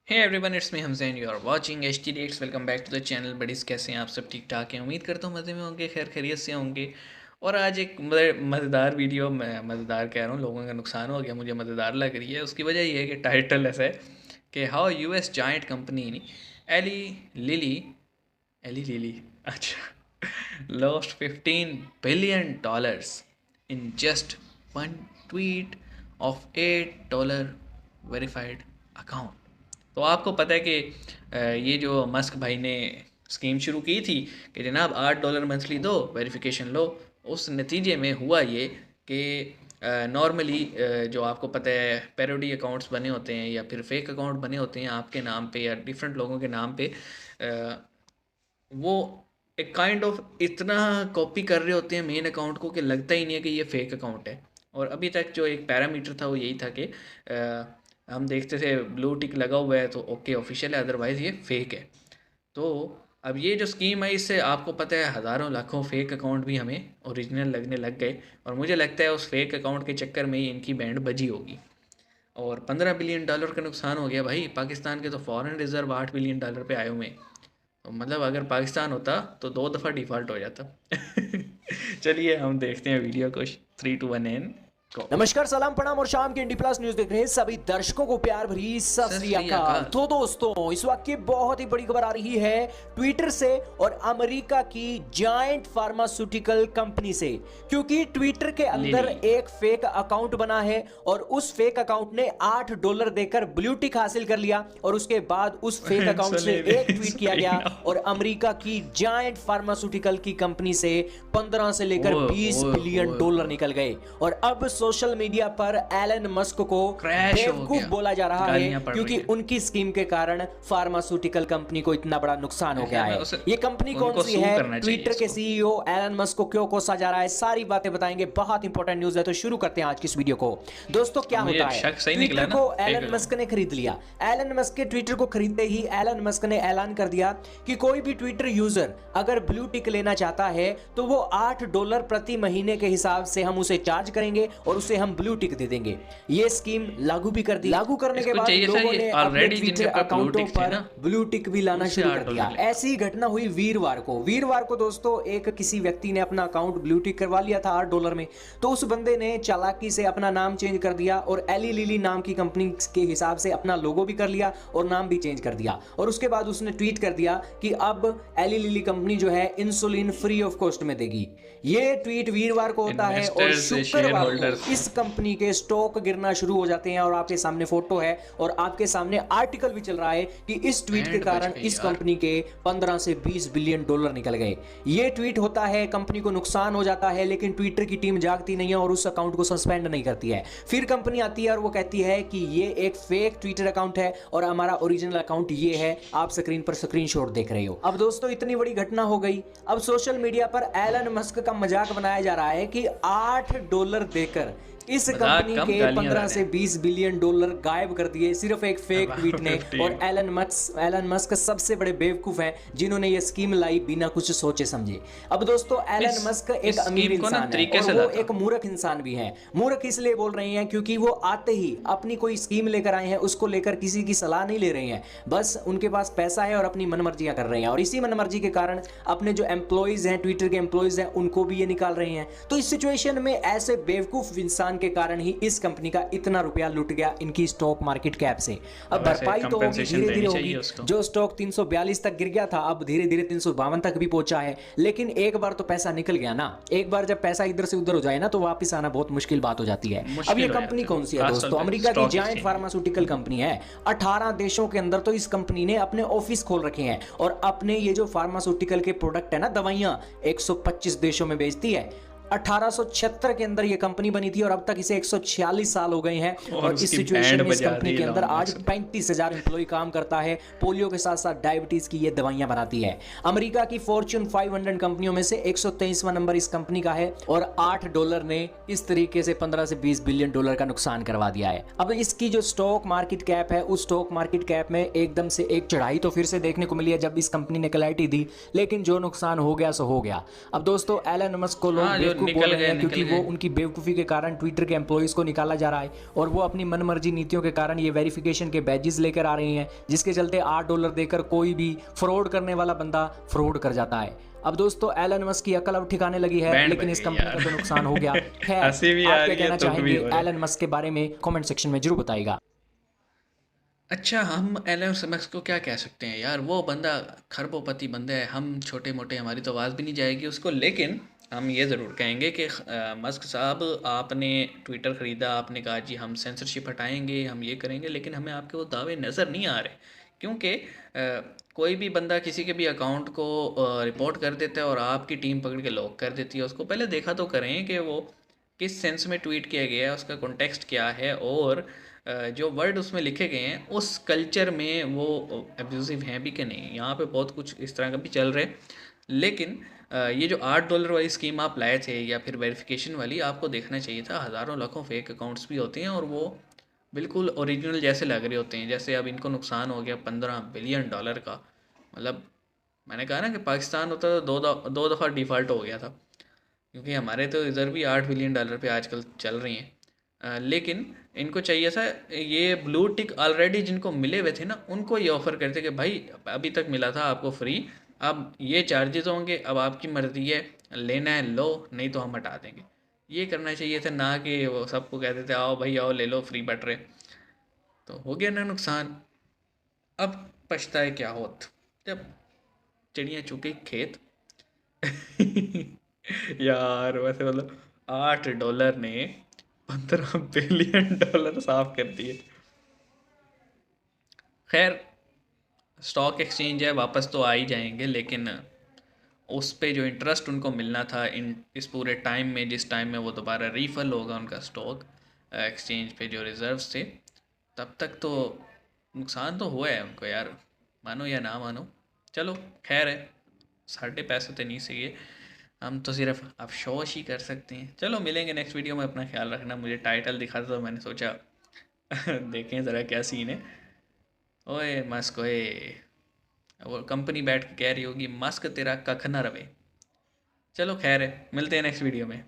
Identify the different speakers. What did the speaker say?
Speaker 1: Hey everyone, it's me Hamzain. You are watching HTDX। Welcome back to the channel. Buddies कैसे हैं आप? सब ठीक ठाक हैं? उम्मीद करता हूँ मज़े में होंगे, खैर खैरियत से होंगे। और आज एक मज़ेदार वीडियो, मैं मज़ेदार कह रहा हूँ, लोगों का नुकसान हो गया, मुझे मज़ेदार लग रही है। उसकी वजह ये है कि टाइटल ऐसा है कि how US giant company Eli Lilly Eli Lilly अच्छा lost $15 billion in just one tweet of $8 verified account. तो आपको पता है कि ये जो मस्क भाई ने स्कीम शुरू की थी कि जनाब $8 मंथली दो, वेरिफिकेशन लो। उस नतीजे में हुआ ये कि नॉर्मली जो आपको पता है पैरोडी अकाउंट्स बने होते हैं या फिर फेक अकाउंट बने होते हैं आपके नाम पे या डिफरेंट लोगों के नाम पे, वो एक काइंड ऑफ इतना कॉपी कर रहे होते हैं मेन अकाउंट को कि लगता ही नहीं है कि ये फेक अकाउंट है। और अभी तक जो एक पैरामीटर था वो यही था कि हम देखते थे ब्लू टिक लगा हुआ है तो ओके ऑफिशियल है, अदरवाइज़ ये फेक है। तो अब ये जो स्कीम है इससे आपको पता है हज़ारों लाखों फेक अकाउंट भी हमें ओरिजिनल लगने लग गए। और मुझे लगता है उस फेक अकाउंट के चक्कर में ही इनकी बैंड बजी होगी। और $15 बिलियन का नुकसान हो गया भाई। पाकिस्तान के तो फॉरेन रिजर्व $8 बिलियन पे आए हुए हैं। तो मतलब अगर पाकिस्तान होता तो 2 दफ़ा डिफ़ॉल्ट हो जाता। चलिए हम देखते हैं वीडियो को। 3 2 1 एन गो।
Speaker 2: नमस्कार, सलाम, प्रणाम और शाम के इंडी प्लस न्यूज देख रहे हैं सभी दर्शकों को प्यार भरी सत
Speaker 1: सत
Speaker 2: श्री
Speaker 1: श्री
Speaker 2: अकाल।
Speaker 1: अकाल।
Speaker 2: तो दोस्तों, इस वक्त की बहुत ही बड़ी खबर आ रही है ट्विटर से और अमेरिका की जायंट फार्मास्यूटिकल कंपनी से, क्योंकि ट्विटर के अंदर
Speaker 1: लिली
Speaker 2: एक फेक अकाउंट बना है और उस फेक अकाउंट ने $8 देकर ब्लू टिक हासिल कर लिया। और उसके बाद उस फेक अकाउंट से एक ट्वीट किया गया और अमेरिका की जायंट फार्मास्यूटिकल की कंपनी से 15 से लेकर $20 बिलियन निकल गए। और अब सोशल मीडिया पर एलन मस्क को
Speaker 1: क्रैश हो
Speaker 2: बेवकूफ
Speaker 1: गया,
Speaker 2: बोला जा रहा है
Speaker 1: गालियां पड़
Speaker 2: क्योंकि
Speaker 1: रही है।
Speaker 2: उनकी स्कीम के कारण फार्मास्यूटिकल कंपनी को इतना बड़ा नुकसान हो गया है। ये कंपनी कौन
Speaker 1: उनको
Speaker 2: सी
Speaker 1: सू
Speaker 2: है?
Speaker 1: करना चाहिए
Speaker 2: ट्विटर के
Speaker 1: इसको।
Speaker 2: सीईओ एलन मस्क को क्यों कोसा जा रहा है, सारी बातें बताएंगे। बहुत इंपॉर्टेंट न्यूज है, तो शुरू करते हैं आज की इस वीडियो को। दोस्तों, क्या
Speaker 1: मुझे
Speaker 2: होता है,
Speaker 1: शक सही निकला
Speaker 2: ट्विटर
Speaker 1: ना,
Speaker 2: को
Speaker 1: फेक
Speaker 2: एलन मस्क ने खरीद लिया। एलन मस्क के ट्विटर को खरीदते ही एलन मस्क ने ऐलान कर दिया कि कोई भी ट्विटर यूजर अगर ब्लू टिक लेना चाहता है तो वो $8 प्रति महीने के हिसाब से हम उसे चार्ज करेंगे और उसे हम ब्लू टिक दे देंगे। ये स्कीम लागू भी कर दी। लागू करने के
Speaker 1: इसको
Speaker 2: बाद
Speaker 1: चाहिए था
Speaker 2: लोगों
Speaker 1: ये
Speaker 2: ने अपने
Speaker 1: ऑलरेडी
Speaker 2: ट्विटर
Speaker 1: जिनके पास ब्लू
Speaker 2: अकाउंटों
Speaker 1: टिक थे
Speaker 2: पर
Speaker 1: ना,
Speaker 2: ब्लू टिक भी लाना
Speaker 1: उससे
Speaker 2: शुरू कर
Speaker 1: $8
Speaker 2: दिया।
Speaker 1: लेगा।
Speaker 2: ऐसी घटना हुई वीरवार को दोस्तों, एक किसी व्यक्ति ने अपना अकाउंट ब्लू टिक करवा लिया था $8 में। तो उस बंदे ने चालाकी से अपना नाम चेंज कर दिया और एली लिली नाम की कंपनी के हिसाब से अपना लोगो भी कर लिया और नाम भी चेंज कर दिया। और उसके बाद उसने ट्वीट कर दिया कि अब एली लिली कंपनी जो है इंसुलिन फ्री ऑफ कॉस्ट में देगी। ये ट्वीट वीरवार को होता है और शुक्रवार को इस कंपनी के स्टॉक गिरना शुरू हो जाते हैं। और आपके सामने फोटो है और आपके सामने आर्टिकल भी चल रहा है कि इस ट्वीट के कारण इस कंपनी के 15 से $20 बिलियन निकल गए। ये ट्वीट होता है, कंपनी को नुकसान हो जाता है, लेकिन ट्विटर की टीम जागती नहीं है और उस अकाउंट को सस्पेंड नहीं करती है। फिर कंपनी आती है और वो कहती है कि ये एक फेक ट्विटर अकाउंट है और हमारा ओरिजिनल अकाउंट ये है। आप स्क्रीन पर स्क्रीनशॉट देख रहे हो। अब दोस्तों, इतनी बड़ी घटना हो गई। अब सोशल मीडिया पर एलन मस्क का मजाक बनाया जा रहा है कि $8 देकर इस कंपनी के 15 से $20 बिलियन गायब कर दिए सिर्फ एक फेक ट्वीट ने। और एलन मस्क सबसे बड़े बेवकूफ हैं जिन्होंने ये स्कीम लाई बिना कुछ सोचे समझे। अब दोस्तों, एलन मस्क एक अमीर इंसान है और वो एक मूर्ख इंसान भी है। मूर्ख इसलिए बोल रहे हैं क्योंकि वो आते ही अपनी कोई स्कीम लेकर आए हैं, उसको लेकर किसी की सलाह नहीं ले रहे हैं। बस उनके पास पैसा है और अपनी मनमर्जियां कर रहे हैं। और इसी मनमर्जी के कारण अपने जो एम्प्लॉइज हैं, ट्विटर के एम्प्लॉइज हैं, उनको भी ये निकाल रहे हैं। तो इस सिचुएशन में ऐसे बेवकूफ इंसान के कारण ही इस कंपनी का इतना रुपया लुट गया इनकी स्टॉक मार्केट कैप से। अब भरपाई तो होगी, धीरे धीरे होगी। जो स्टॉक 342 तक गिर गया था अब धीरे धीरे 352 तक भी पहुंचा है। लेकिन एक बार तो पैसा निकल गया ना। एक बार जब पैसा इधर से उधर हो जाए ना तो वापस आना बहुत मुश्किल बात हो जाती है। अब ये कंपनी कौन सी है दोस्तों? अमेरिका की जायंट फार्मास्यूटिकल कंपनी है। 18 देशों के अंदर तो इस कंपनी ने अपने ऑफिस खोल रखे हैं और अपने ये जो फार्मास्यूटिकल के प्रोडक्ट है ना, दवाइयां, 125 देशों में बेचती है। 1876 के अंदर ये कंपनी बनी थी और अब तक इसे 146 साल हो गए हैं। और इस सिचुएशन में इस कंपनी के अंदर आज 35,000 एम्प्लॉय काम करता है। पोलियो के साथ साथ डायबिटीज की ये दवाइयां बनाती है। अमेरिका की फॉर्च्यून 500 कंपनियों में से 123वां नंबर इस कंपनी का है और $8 ने इस तरीके से 15 से $20 बिलियन का नुकसान करवा दिया है। अब इसकी जो स्टॉक मार्केट कैप है, उस स्टॉक मार्केट कैप में एकदम से एक चढ़ाई तो फिर से देखने को मिली है जब इस कंपनी ने क्लैरिटी दी, लेकिन जो नुकसान हो गया सो हो गया। अब दोस्तों, एलन मस्क को लोग बेवकूफ़ बोल रहे हैं,
Speaker 1: निकल
Speaker 2: क्योंकि वो
Speaker 1: गए।
Speaker 2: उनकी बेवकूफ़ी के कारण ट्विटर के एम्प्लॉयज़ को निकाला जा रहा है और वो अपनी मनमर्जी नीतियों के कारण ये वेरिफिकेशन के बैजेस लेकर आ रही हैं, जिसके चलते $8 देकर कोई भी फ्रॉड करने वाला बंदा फ्रॉड कर जाता है। अब दोस्तों एलन मस्क की अकल अब ठिकाने लगी है,
Speaker 1: बैंड
Speaker 2: लेकिन
Speaker 1: बज
Speaker 2: इस
Speaker 1: गई
Speaker 2: कंपनी
Speaker 1: यार।
Speaker 2: का तो नुकसान हो गया। खैर,
Speaker 1: हंसी भी
Speaker 2: आप
Speaker 1: आ
Speaker 2: क्या
Speaker 1: रही है,
Speaker 2: कहना
Speaker 1: दुख भी
Speaker 2: चाहेंगे
Speaker 1: हो रहा है।
Speaker 2: एलन मस्क के बारे में? कमेंट सेक्शन में जरूर बताइएगा।
Speaker 1: अच्छा, हम एलन मस्क को क्या कह सकते हैं यार, वो बंदा खरबोपति बंदा है, हम छोटे मोटे हमारी तो आवाज़ भी नहीं जाएगी उसको। लेकिन हम ये ज़रूर कहेंगे कि मस्क साहब, आपने ट्विटर ख़रीदा, आपने कहा जी हम सेंसरशिप हटाएंगे, हम ये करेंगे, लेकिन हमें आपके वो दावे नज़र नहीं आ रहे। क्योंकि कोई भी बंदा किसी के भी अकाउंट को रिपोर्ट कर देता है और आपकी टीम पकड़ के लॉक कर देती है उसको। पहले देखा तो करें कि वो किस सेंस में ट्वीट किया गया है, उसका कॉन्टेक्स्ट क्या है, और जो वर्ड उसमें लिखे गए हैं उस कल्चर में वो एब्यूज़िव हैं भी कि नहीं। यहाँ पे बहुत कुछ इस तरह का भी चल रहा है। लेकिन ये जो $8 वाली स्कीम आप लाए थे या फिर वेरिफिकेशन वाली, आपको देखना चाहिए था। हज़ारों लाखों फेक अकाउंट्स भी होते हैं और वो बिल्कुल ओरिजिनल जैसे लग रहे होते हैं। जैसे अब इनको नुकसान हो गया $15 बिलियन का। मतलब मैंने कहा ना कि पाकिस्तान होता तो दो दफ़ा डिफ़ॉल्ट हो गया था, क्योंकि हमारे तो इधर भी $8 बिलियन पे आजकल चल रही हैं। लेकिन इनको चाहिए था, ये ब्लू टिक ऑलरेडी जिनको मिले हुए थे ना, उनको ये ऑफ़र करते कि भाई अभी तक मिला था आपको फ्री, अब ये चार्जेस होंगे, अब आपकी मर्ज़ी है, लेना है लो, नहीं तो हम हटा देंगे। ये करना चाहिए था, ना कि वो सबको कहते थे आओ भाई आओ ले लो फ्री बट रहे। तो हो गया ना नुकसान। अब पछताए क्या होत जब चिड़िया चुके खेत। यार वैसे मतलब $8 ने $15 बिलियन साफ कर दिए। खैर, स्टॉक एक्सचेंज है, वापस तो आ ही जाएंगे, लेकिन उस पे जो इंटरेस्ट उनको मिलना था इन इस पूरे टाइम में, जिस टाइम में वो दोबारा रीफल होगा उनका स्टॉक एक्सचेंज पे जो रिजर्व्स थे, तब तक तो नुकसान तो हुआ है उनको यार, मानो या ना मानो। चलो खैर है, साढ़े पैसे तो नहीं सही है, हम तो सिर्फ अफसोस ही कर सकते हैं। चलो मिलेंगे नेक्स्ट वीडियो में, अपना ख्याल रखना। मुझे टाइटल दिखा था तो मैंने सोचा देखें ज़रा क्या सीन है। ओए मस्क ओए, वो कंपनी बैठ के कह रही होगी मस्क तेरा कख ना रवे। चलो खैर है, मिलते हैं नेक्स्ट वीडियो में।